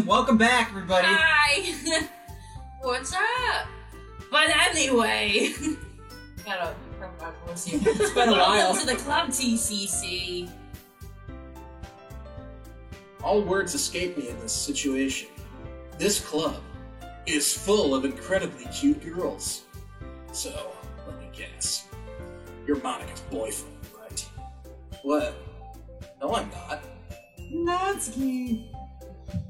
Welcome back, everybody. Hi! What's up? But anyway, gotta prep my voice here. It's been a while. Welcome to the club, TCC. All words escape me in this situation. This club is full of incredibly cute girls. So, let me guess. You're Monica's boyfriend, right? What? No, I'm not. Natsuki.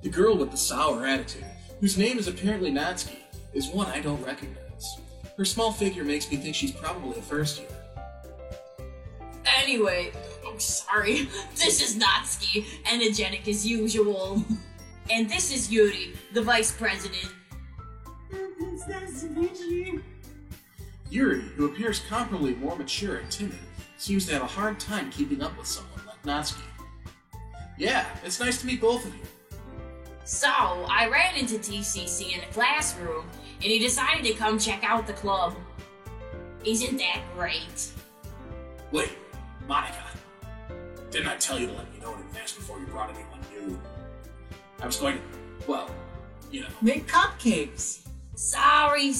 The girl with the sour attitude, whose name is apparently Natsuki, is one I don't recognize. Her small figure makes me think she's probably a first year. Anyway, I'm sorry. This is Natsuki, energetic as usual. And this is Yuri, the vice president. It's nice to meet you. Yuri, who appears comparably more mature and timid, seems to have a hard time keeping up with someone like Natsuki. Yeah, it's nice to meet both of you. So, I ran into TCC in the classroom, and he decided to come check out the club. Isn't that great? Wait, Monica. Didn't I tell you to let me know in advance before you brought anyone new? I was going to, well, you know. Make cupcakes. Sorry.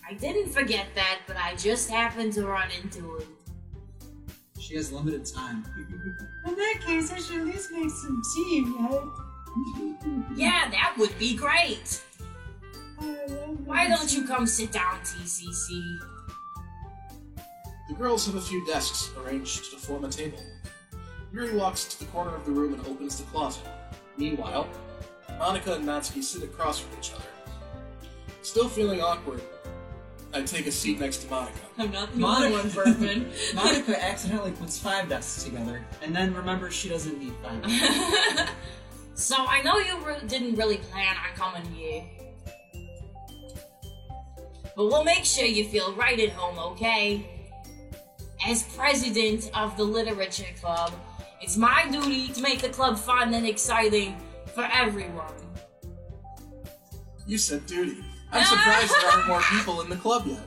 I didn't forget that, but I just happened to run into it. She has limited time. In that case, I should at least make some tea, right? Yeah, that would be great. Why don't you come sit down, TCC? The girls have a few desks arranged to form a table. Yuri walks to the corner of the room and opens the closet. Meanwhile, Monica and Natsuki sit across from each other. Still feeling awkward, I take a seat next to Monica. I'm not the only one burping. Monica accidentally puts 5 desks together, and then remembers she doesn't need 5. So, I know you didn't really plan on coming here. But we'll make sure you feel right at home, okay? As president of the Literature Club, it's my duty to make the club fun and exciting for everyone. You said duty. I'm surprised there aren't more people in the club yet.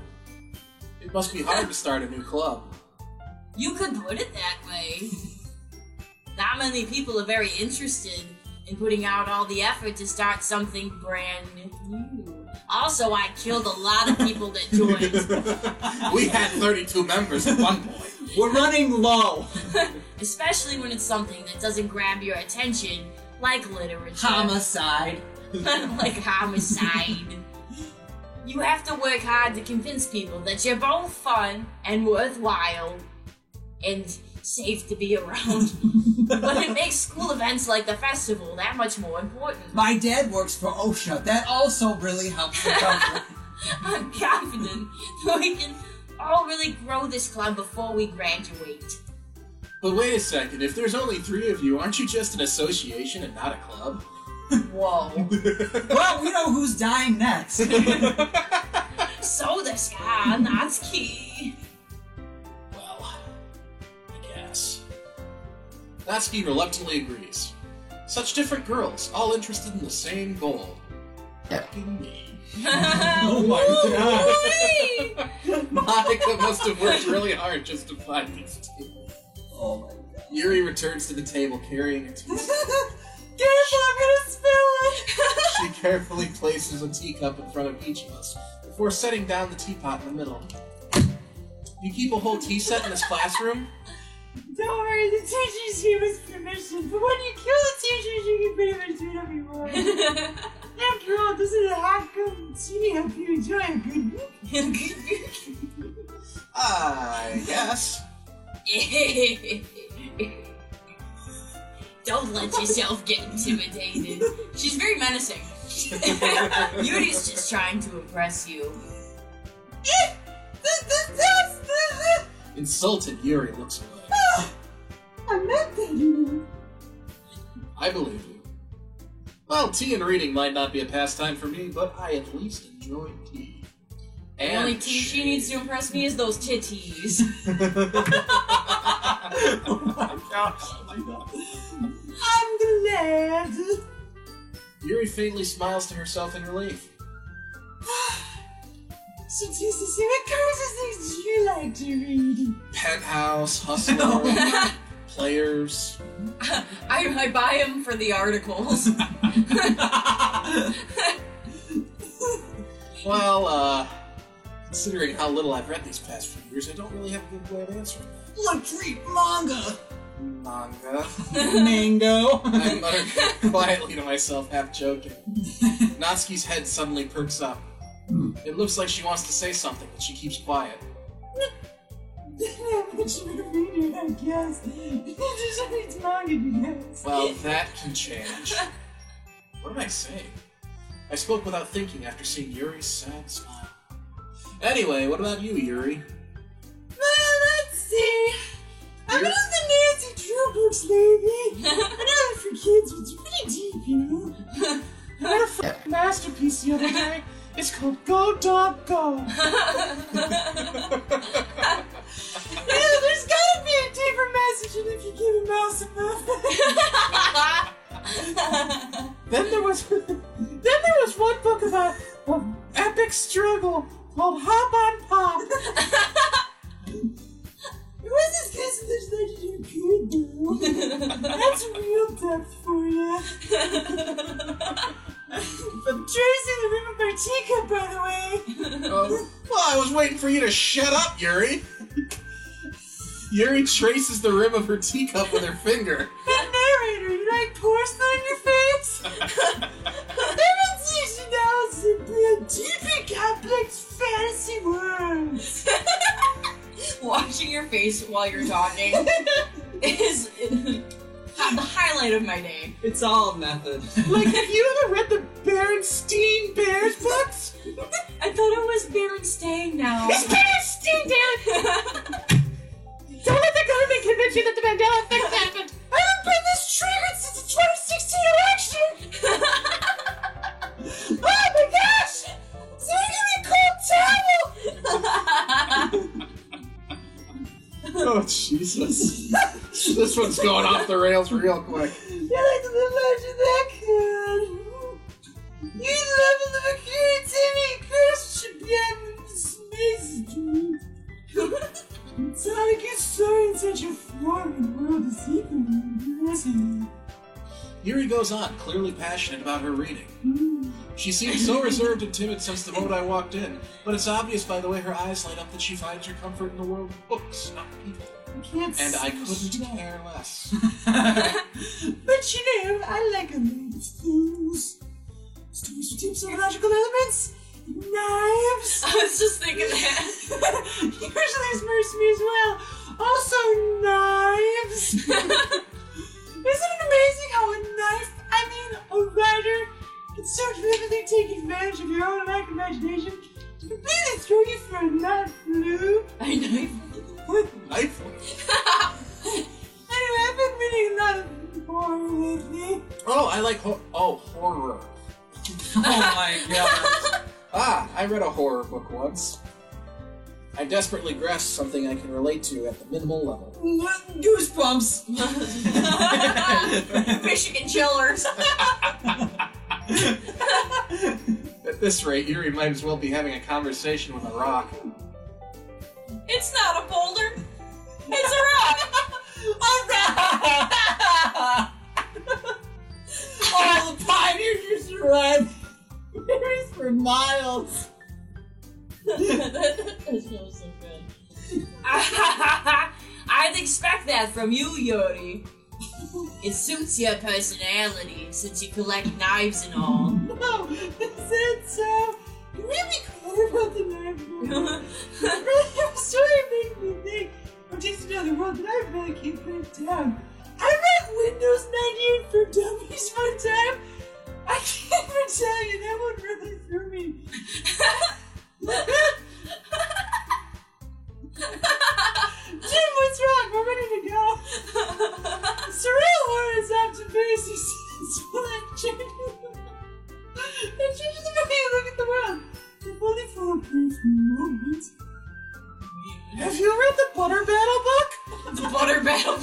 It must be hard to start a new club. You could put it that way. Not many people are very interested in putting out all the effort to start something brand new. Also, I killed a lot of people that joined. We had 32 members at one point. We're running low. Especially when it's something that doesn't grab your attention, like literature. Homicide. Like homicide. You have to work hard to convince people that you're both fun and worthwhile and safe to be around. But it makes school events like the festival that much more important. My dad works for OSHA. That also really helps the company. I'm confident that we can all really grow this club before we graduate. But wait a second, if there's only 3 of you, aren't you just an association and not a club? Whoa. Well, we know who's dying next. So this guy, Natsuki. Well, I guess. Natsuki reluctantly agrees. Such different girls, all interested in the same goal. Fucking me. Oh my god. Monica must have worked really hard just to find these two. Oh my god. Yuri returns to the table carrying a teacup. Careful, I'm gonna spill it! She carefully places a teacup in front of each of us before setting down the teapot in the middle. You keep a whole tea set in this classroom? Don't worry, the teachers gave us permission, but when you kill the teachers, you can pretty much do whatever you want. After all, doesn't a hot cup of tea help you enjoy a good book? I guess. Don't let yourself get intimidated. She's very menacing. Yuri's just trying to impress you. Insulted, Yuri looks away. I meant that, you know. I believe you. Well, tea and reading might not be a pastime for me, but I at least enjoy tea. The And only tea she needs to impress me is those titties. Oh my gosh. Oh my god. I'm glad. Yuri faintly smiles to herself in relief. So, TCC, what kinds of things do you like to read? Penthouse, Hustler, players. I buy them for the articles. Well, considering how little I've read these past few years, I don't really have a good way of answering that. Let's read manga. Manga. Mango. I muttered quietly to myself, half joking. Natsuki's head suddenly perks up. It looks like she wants to say something, but she keeps quiet. But you read it, I guess. Just reads manga, you guys. Well, that can change. What am I saying? I spoke without thinking after seeing Yuri's sad smile. Anyway, what about you, Yuri? Well, let's see. I'm into the Nancy Drew books lately. I know they're for kids, but it's pretty deep, you know? I read a masterpiece the other day. It's called Go Dog Go. Yeah, there's gotta be a deeper message in if you give a mouse enough. Then there was one book about an epic struggle called Hop on Pop. It was this case of this legendary period, though. That's real depth for you. I'm tracing the rim of my teacup, by the way. Well, I was waiting for you to shut up, Yuri. Yuri traces the rim of her teacup with her finger. Hey, narrator, you like porcelain on your face? Demonstration now is simply a deep and complex fantasy world. Watching your face while you're talking is the highlight of my day. It's all a method. Like, have you ever read the Berenstein Bears books? I thought it was Berenstain now. It's Berenstein, damn it! Don't let the government convince you that the Mandela effect happened. I haven't been this triggered since the 2016 election. Oh my gosh! Someone give me a cold towel! Oh, Jesus. This one's going off the rails real quick. You like to live legend that good. You level of creativity and creation should be on this amazing dream. It's how to get started in such a foreign world as equally. Yuri goes on, clearly passionate about her reading. She seemed so reserved and timid since the moment I walked in, but it's obvious by the way her eyes light up that she finds her comfort in the world of books, not people. And I couldn't care less. But you know, I like a lot of things. Stories with deep psychological elements, knives. I was just thinking that. Usually immerse me as well. Also, knives. Isn't it amazing how a writer, can so vividly take advantage of your own lack of imagination to completely throw you for a knife loop? A knife? Knife? Anyway, I've been reading a lot of horror lately. Oh, I like horror. Oh my god. I read a horror book once. I desperately grasped something I can relate to at the minimal level. Goosebumps. Michigan chillers. At this rate, Yuri might as well be having a conversation with a rock. It's not a boulder. It's a rock. Oh, the pioneers used to run berries for miles. That smells so good. I'd expect that from you, Yuri. It suits your personality since you collect knives and all. No, is it so? You really clear about the knife. Your story made me think of just another world that I really can't put it down. I read Windows 98 for Dummies one time. I can't even tell you, that one really threw me. Jim, what's wrong? We're ready to go. Surreal horror is often very successful at changing the way you look at the world. If only for a brief moment. Have you read the Butter Battle book? The butter battle.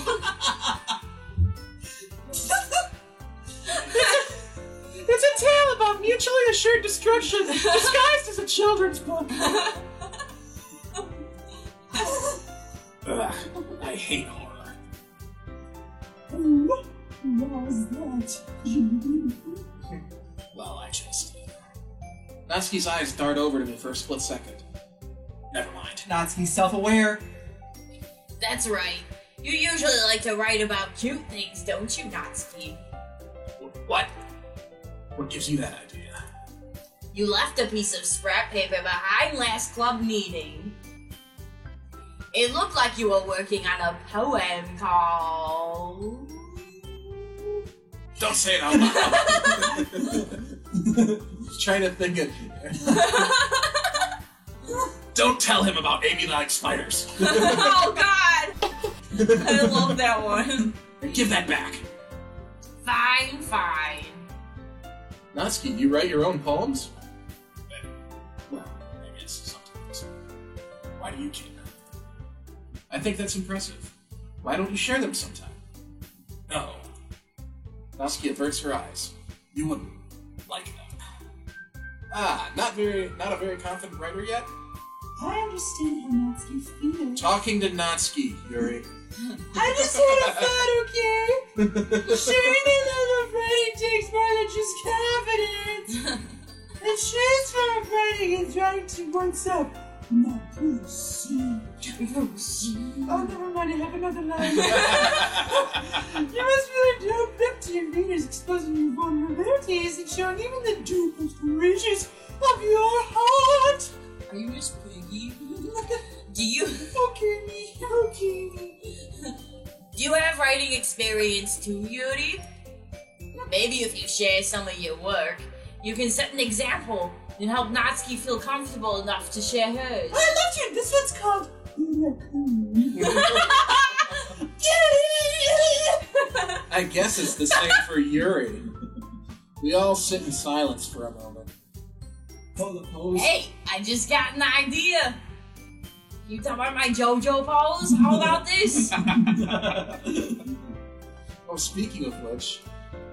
It's a tale about mutually assured destruction disguised as a children's book. Ugh, I hate horror. Oh, what was that? Well, I just... Natsuki's eyes dart over to me for a split second. Never mind. Natsuki's self-aware. That's right. You usually like to write about cute things, don't you, Natsuki? What? What gives you that idea? You left a piece of scrap paper behind last club meeting. It looked like you were working on a poem called... Don't say it out loud. Trying to think of... Don't tell him about Amy likes spiders. Oh, God! I love that one. Give that back. Fine, fine. Natsuki, you write your own poems? Well, I guess sometimes. Why do you care? I think that's impressive. Why don't you share them sometime? No. Natsuki averts her eyes. You wouldn't like them. Ah, not a very confident writer yet? I understand how Natsuki feels. Talking to Natsuki, Yuri. I just had a thought, okay? Sharing a little writing takes more than just confidence. It shares from writing and writing to oneself. Not proceed. Oh, never mind, I have another line. You must really do a flip to your readers, exposing your vulnerabilities and showing even the deepest reaches of your heart. Are you Miss Piggy? Do you Okay. do you have writing experience too, Yuri? Maybe if you share some of your work, you can set an example and help Natsuki feel comfortable enough to share hers. I loved you. This one's called I guess it's the same for Yuri. We all sit in silence for a moment. Hey, I just got an idea. You talk about my JoJo pose? How about this? Oh, speaking of which,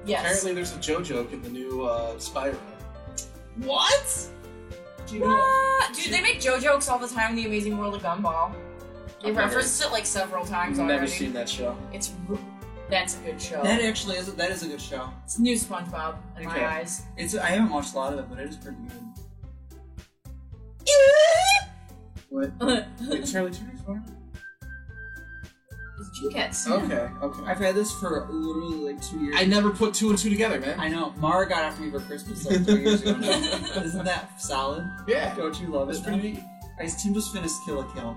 Yes. apparently there's a JoJo in the new Spyro. What? Do you know? What? Dude, they make JoJokes all the time in The Amazing World of Gumball. They I've never- referenced it like several times I've already. never seen that show. That's a good show. That actually is a good show. It's new SpongeBob in Okay. my eyes. I haven't watched a lot of it, but it is pretty good. What? Wait, Charlie Turner's one? It's two cats. Okay. I've had this for literally like 2 years. I never put two and two together, man. I know. Mara got after me for Christmas like 3 years ago now. Isn't that solid? Yeah. Don't you love That's it? pretty neat. Guys, Tim just finished Kill la Kill.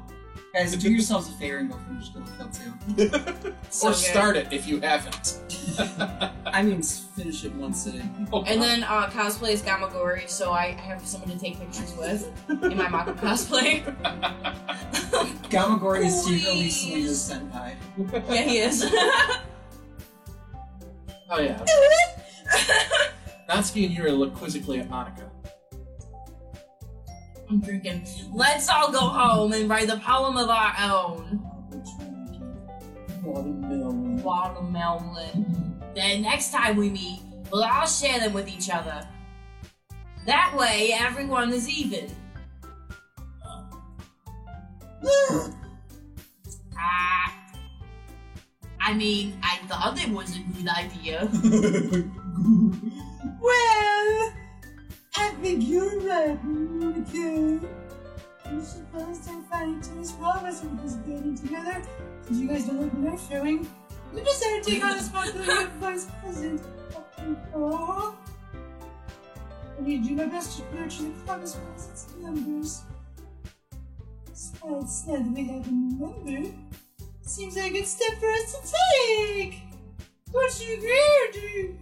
Guys, do yourselves a favor and go finish Kill la Kill too. So Or good. start it if you haven't. I mean, finish it in one sitting. Oh, And then cosplay is Gamagori, so I have someone to take pictures with in my Mako cosplay. Gamagori is secretly Please. Selena's senpai. Yeah, he is. Oh yeah. Natsuki and Yuri look quizzically at Monica. I'm drinking. Let's all go home and write a poem of our own. Watermelon. Then next time we meet, we'll all share them with each other. That way, everyone is even. I mean, I thought it was a good idea. Well, I think you're right, Monica. We should post our fighting tennis progress and participating together. Since you guys don't like what I'm showing, we decided to take on the responsibility of vice president of people. I need to do my best to nurture the progress of its members. Besides, now that we have a member, seems like a good step for us to take. Don't you agree, or do you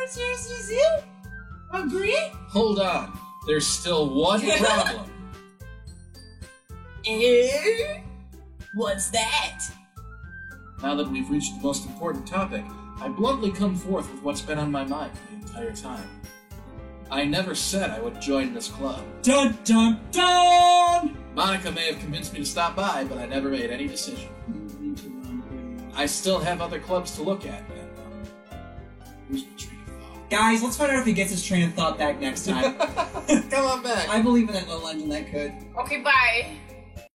seriously see? Agree? Hold on. There's still one problem. What's that? Now that we've reached the most important topic, I bluntly come forth with what's been on my mind the entire time. I never said I would join this club. Dun dun dun! Monica may have convinced me to stop by, but I never made any decision. I still have other clubs to look at, and lose my train of thought. Guys, let's find out if he gets his train of thought back next time. Come on back. I believe in that little engine that could. Okay, bye.